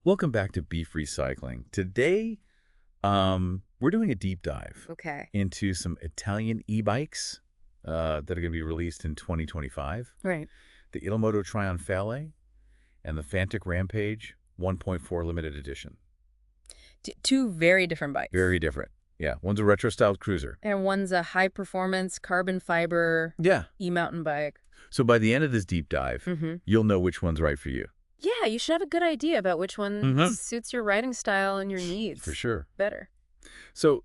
Welcome back to Beef Recycling. Today, we're doing a deep dive into some Italian e-bikes that are going to be released in 2025. Right. The Italmoto Trionfale and the Fantic Rampage 1.4 limited edition. Two very different bikes. Very different. Yeah, one's a retro-styled cruiser. And one's a high-performance carbon fiber e-mountain bike. So by the end of this deep dive, you'll know which one's right for you. Yeah, you should have a good idea about which one suits your riding style and your needs. For sure. Better. So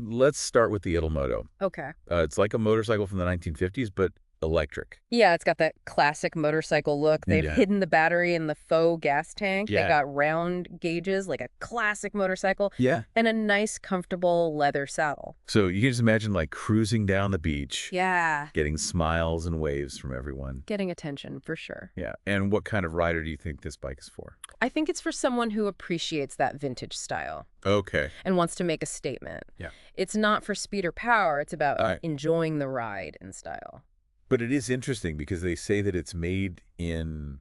let's start with the Italmoto. Okay. It's like a motorcycle from the 1950s, but electric. Yeah, it's got that classic motorcycle look. They've hidden the battery in the faux gas tank. Yeah. They got round gauges like a classic motorcycle. Yeah. And a nice, comfortable leather saddle. So you can just imagine like cruising down the beach. Yeah. Getting smiles and waves from everyone. Getting attention, for sure. Yeah. And what kind of rider do you think this bike is for? I think it's for someone who appreciates that vintage style. Okay. And wants to make a statement. Yeah. It's not for speed or power. It's about enjoying the ride in style. But it is interesting because they say that it's made in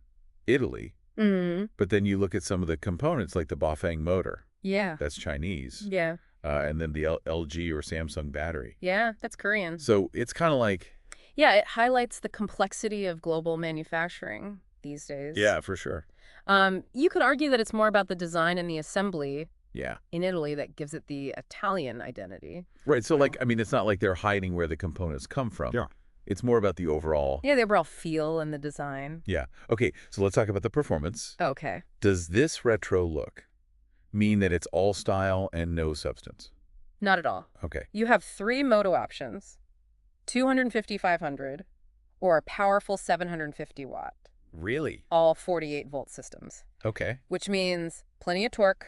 Italy, but then you look at some of the components like the Bafang motor. Yeah. That's Chinese. Yeah. And then the LG or Samsung battery. Yeah, that's Korean. So it's kind of like... Yeah, it highlights the complexity of global manufacturing these days. Yeah, for sure. You could argue that it's more about the design and the assembly in Italy that gives it the Italian identity. Right. So, like, I mean, it's not like they're hiding where the components come from. Yeah. It's more about the overall... Yeah, the overall feel and the design. Yeah. Okay, so let's talk about the performance. Okay. Does this retro look mean that it's all style and no substance? Not at all. Okay. You have 3 moto options, 250, 500, or a powerful 750 watt. Really? All 48-volt systems. Okay. Which means plenty of torque,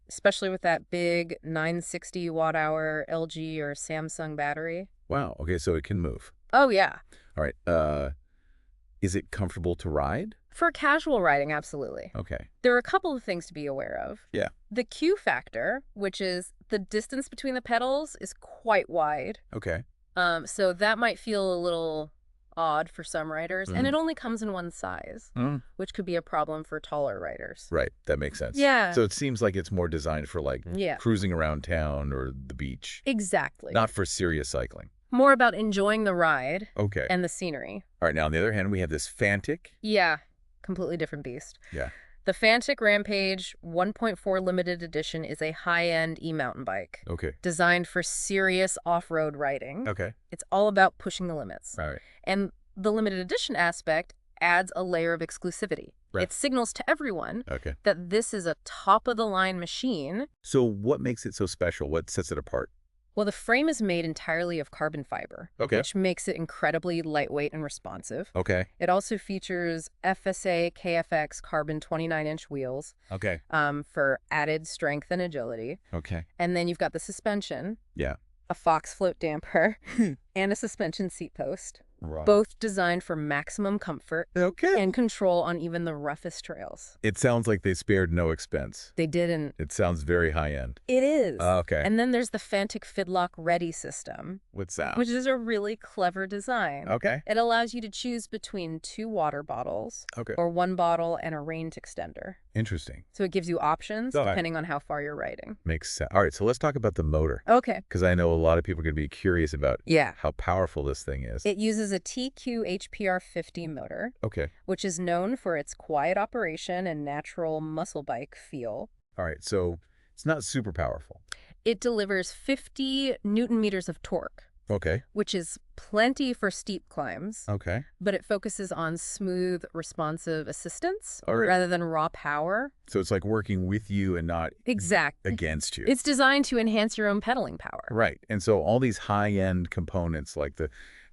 especially with that big 960 watt-hour LG or Samsung battery. Wow. Okay, so it can move. Oh, yeah. All right. Is it comfortable to ride? For casual riding, absolutely. Okay. There are a couple of things to be aware of. Yeah. The Q factor, which is the distance between the pedals, is quite wide. Okay. So that might feel a little odd for some riders, and it only comes in one size, which could be a problem for taller riders. Right. That makes sense. Yeah. So it seems like it's more designed for like cruising around town or the beach. Exactly. Not for serious cycling. More about enjoying the ride Okay. and the scenery. All right. Now, on the other hand, we have this Fantic. Yeah. Completely different beast. Yeah. The Fantic Rampage 1.4 limited edition is a high-end e-mountain bike. Okay. Designed for serious off-road riding. Okay. It's all about pushing the limits. All right. And the limited edition aspect adds a layer of exclusivity. Right. It signals to everyone Okay. that this is a top-of-the-line machine. So what makes it so special? What sets it apart? Well, the frame is made entirely of carbon fiber, which makes it incredibly lightweight and responsive. Okay. It also features FSA KFX carbon 29-inch wheels Okay. for added strength and agility. Okay. And then you've got the suspension, Yeah. a Fox float damper, and a suspension seat post. Right. Both designed for maximum comfort Okay. and control on even the roughest trails. It sounds like they spared no expense. They didn't. It sounds very high-end. It is. Okay. And then there's the Fantic Fidlock Ready system. What's that? Which is a really clever design. Okay. It allows you to choose between 2 water bottles or 1 bottle and a range extender. Interesting. So it gives you options depending on how far you're riding. Makes sense. All right, so let's talk about the motor. Okay. Because I know a lot of people are going to be curious about how powerful this thing is. It uses a TQ HPR50 motor, Okay. which is known for its quiet operation and natural muscle bike feel. All right, so it's not super powerful. It delivers 50 Newton meters of torque. Okay. Which is plenty for steep climbs. Okay. But it focuses on smooth, responsive assistance rather than raw power. So it's like working with you and not against you. It's designed to enhance your own pedaling power. Right. And so all these high-end components like the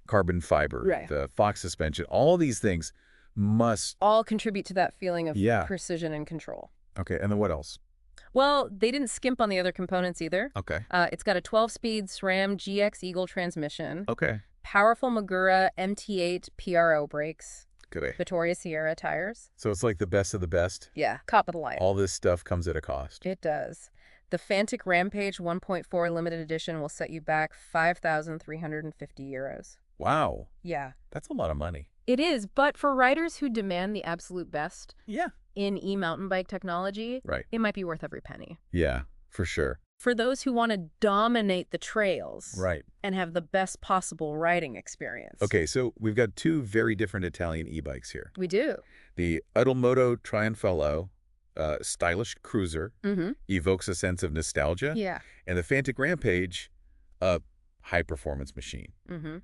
carbon fiber, the Fox suspension, all these things must all contribute to that feeling of precision and control. Okay. And then what else? Well, they didn't skimp on the other components either. Okay. It's got a 12-speed SRAM GX Eagle transmission. Okay. Powerful Magura MT8 PRO brakes. Good. Vittoria Sierra tires. So it's like the best of the best? Yeah, top of the line. All this stuff comes at a cost. It does. The Fantic Rampage 1.4 limited edition will set you back 5,350 euros. Wow. Yeah. That's a lot of money. It is, but for riders who demand the absolute best, in e-mountain bike technology, Right. it might be worth every penny. Yeah, for sure. For those who want to dominate the trails Right. and have the best possible riding experience. Okay, so we've got two very different Italian e-bikes here. We do. The Italmoto Trionfale, stylish cruiser, Mm-hmm. evokes a sense of nostalgia. Yeah. And the Fantic Rampage, a high-performance machine. Mm-hmm.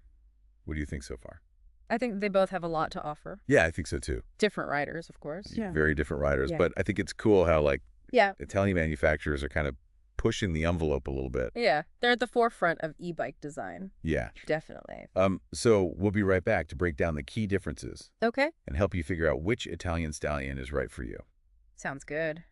What do you think so far? I think they both have a lot to offer. Yeah, I think so too. Different riders, of course. Yeah. Very different riders. Yeah. But I think it's cool how, like, Italian manufacturers are kind of pushing the envelope a little bit. Yeah. They're at the forefront of e-bike design. Yeah. Definitely. So we'll be right back to break down the key differences. Okay. And help you figure out which Italian stallion is right for you. Sounds good.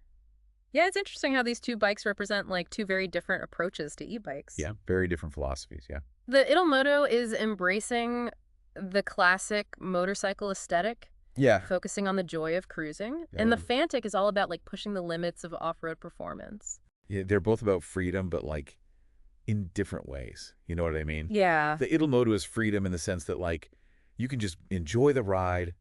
Yeah, it's interesting how these two bikes represent, like, two very different approaches to e-bikes. Yeah, very different philosophies, yeah. The Italmoto is embracing the classic motorcycle aesthetic. Yeah. Focusing on the joy of cruising. Yeah. And the Fantic is all about, like, pushing the limits of off-road performance. Yeah, they're both about freedom, but, like, in different ways. You know what I mean? Yeah. The Italmoto is freedom in the sense that, like, you can just enjoy the ride,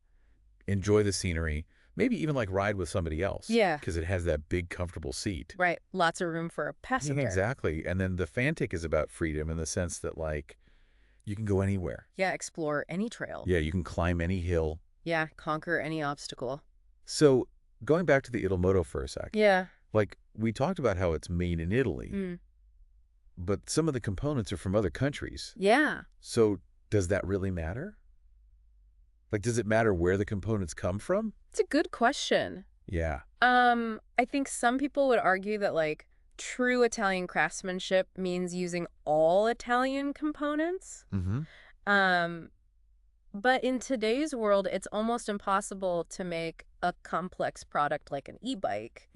enjoy the scenery, maybe even, like, ride with somebody else. Yeah. Because it has that big, comfortable seat. Right. Lots of room for a passenger. Yeah, exactly. And then the Fantic is about freedom in the sense that, like, you can go anywhere. Yeah, explore any trail. Yeah, you can climb any hill. Yeah, conquer any obstacle. So, going back to the Italmoto for a sec. Yeah. Like, we talked about how it's made in Italy. Mm. But some of the components are from other countries. Yeah. So, does that really matter? Like, does it matter where the components come from? It's a good question. Yeah. I think some people would argue that, like, true Italian craftsmanship means using all Italian components. Mm-hmm. But in today's world, it's almost impossible to make a complex product like an e-bike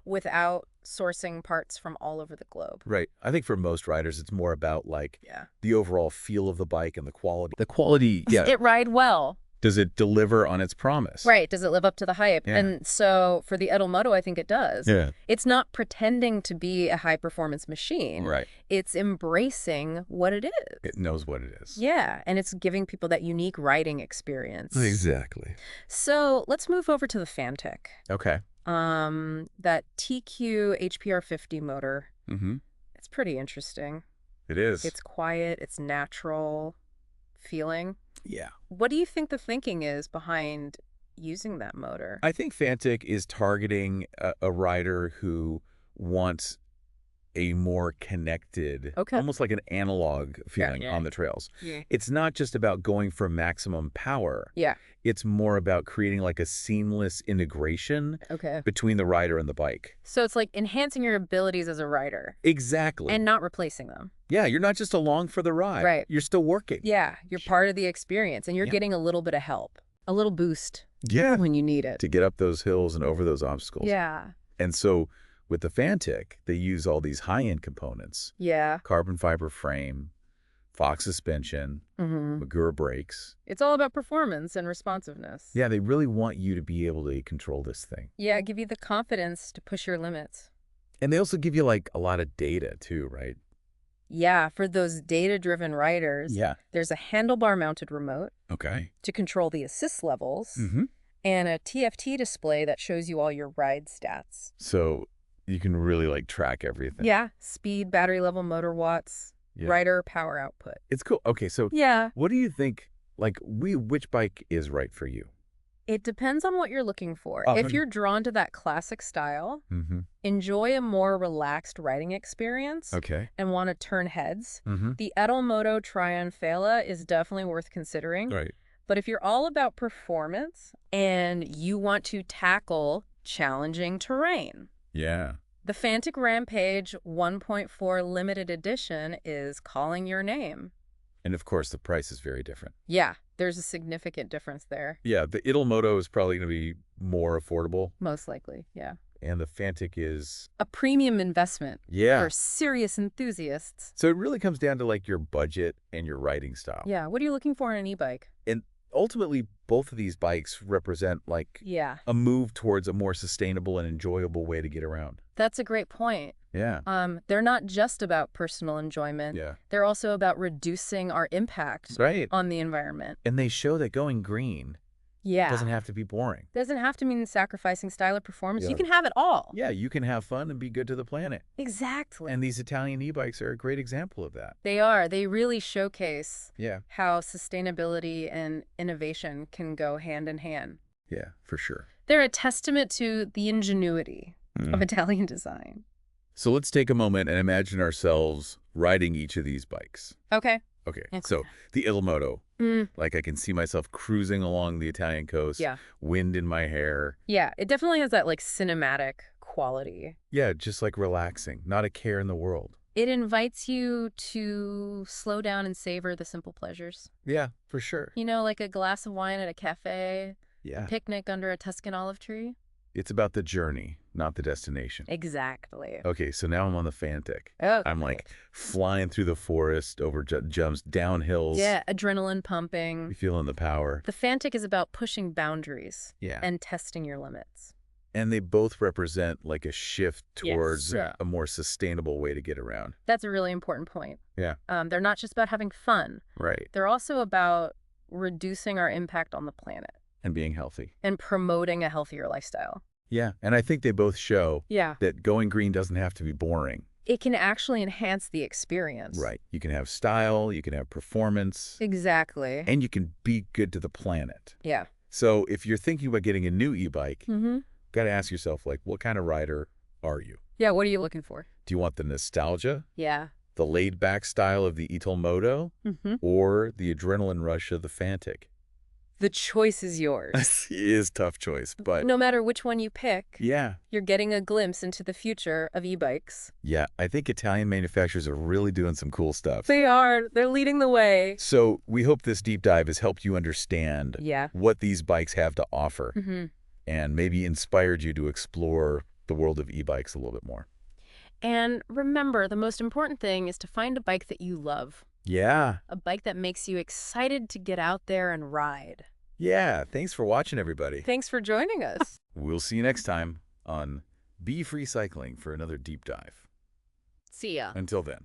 without sourcing parts from all over the globe. Right. I think for most riders, it's more about, like, Yeah. the overall feel of the bike and the quality. The quality, Does it ride well? Does it deliver on its promise? Right. Does it live up to the hype? Yeah. And so for the Italmoto, I think it does. Yeah. It's not pretending to be a high-performance machine. Right. It's embracing what it is. It knows what it is. Yeah, and it's giving people that unique riding experience. Exactly. So let's move over to the Fantic. Okay. That TQ HPR50 motor. Mm-hmm. It's pretty interesting. It is. It's quiet. It's natural feeling. Yeah. What do you think the thinking is behind using that motor? I think Fantic is targeting a rider who wants a more connected, almost like an analog feeling on the trails. Yeah. It's not just about going for maximum power. Yeah. It's more about creating like a seamless integration between the rider and the bike. So it's like enhancing your abilities as a rider. Exactly. And not replacing them. Yeah, you're not just along for the ride. Right. You're still working. Yeah, you're part of the experience, and you're getting a little bit of help, a little boost when you need it. To get up those hills and over those obstacles. Yeah. And so with the Fantic, they use all these high-end components. Yeah. Carbon fiber frame, Fox suspension, Magura brakes. It's all about performance and responsiveness. Yeah, they really want you to be able to control this thing. Yeah, give you the confidence to push your limits. And they also give you, like, a lot of data, too, right? Yeah, for those data-driven riders, there's a handlebar-mounted remote to control the assist levels and a TFT display that shows you all your ride stats. So you can really, like, track everything. Yeah, speed, battery level, motor watts, rider power output. It's cool. Okay, so what do you think, like, which bike is right for you? It depends on what you're looking for. If you're drawn to that classic style, enjoy a more relaxed riding experience, and want to turn heads, the Italmoto Trionfale is definitely worth considering. Right. But if you're all about performance and you want to tackle challenging terrain, the Fantic Rampage 1.4 limited edition is calling your name. And of course, the price is very different. Yeah, there's a significant difference there. Yeah, the Italmoto is probably going to be more affordable. Most likely, yeah. And the Fantic is a premium investment for serious enthusiasts. So it really comes down to, like, your budget and your riding style. Yeah, what are you looking for in an e-bike? And ultimately, both of these bikes represent, like, a move towards a more sustainable and enjoyable way to get around. That's a great point. Yeah. They're not just about personal enjoyment. Yeah. They're also about reducing our impact on the environment. And they show that going green Yeah. Doesn't have to be boring. Doesn't have to mean sacrificing style or performance. Yeah. You can have it all. Yeah, you can have fun and be good to the planet. Exactly. And these Italian e-bikes are a great example of that. They are. They really showcase how sustainability and innovation can go hand in hand. Yeah, for sure. They're a testament to the ingenuity of Italian design. So let's take a moment and imagine ourselves riding each of these bikes. Okay. Okay, so the Italmoto. Like I can see myself cruising along the Italian coast, wind in my hair. Yeah, it definitely has that like cinematic quality. Yeah, just like relaxing, not a care in the world. It invites you to slow down and savor the simple pleasures. Yeah, for sure. You know, like a glass of wine at a cafe, a picnic under a Tuscan olive tree. It's about the journey, not the destination. Exactly. Okay, so now I'm on the Fantic. Okay. I'm like flying through the forest, over jumps, down hills. Yeah, adrenaline pumping. You're feeling the power. The Fantic is about pushing boundaries and testing your limits. And they both represent like a shift towards a more sustainable way to get around. That's a really important point. Yeah. They're not just about having fun. Right. They're also about reducing our impact on the planet. And being healthy. And promoting a healthier lifestyle. Yeah, and I think they both show that going green doesn't have to be boring. It can actually enhance the experience. Right. You can have style, you can have performance. Exactly. And you can be good to the planet. Yeah. So if you're thinking about getting a new e-bike, got to ask yourself, like, what kind of rider are you? Yeah, what are you looking for? Do you want the nostalgia? Yeah. The laid-back style of the Italmoto? Or the adrenaline rush of the Fantic? The choice is yours. It is a tough choice, but no matter which one you pick, you're getting a glimpse into the future of e-bikes. Yeah, I think Italian manufacturers are really doing some cool stuff. They are. They're leading the way. So we hope this deep dive has helped you understand what these bikes have to offer and maybe inspired you to explore the world of e-bikes a little bit more. And remember, the most important thing is to find a bike that you love. Yeah. A bike that makes you excited to get out there and ride. Yeah, thanks for watching, everybody. Thanks for joining us. We'll see you next time on Be Free Cycling for another deep dive. See ya. Until then.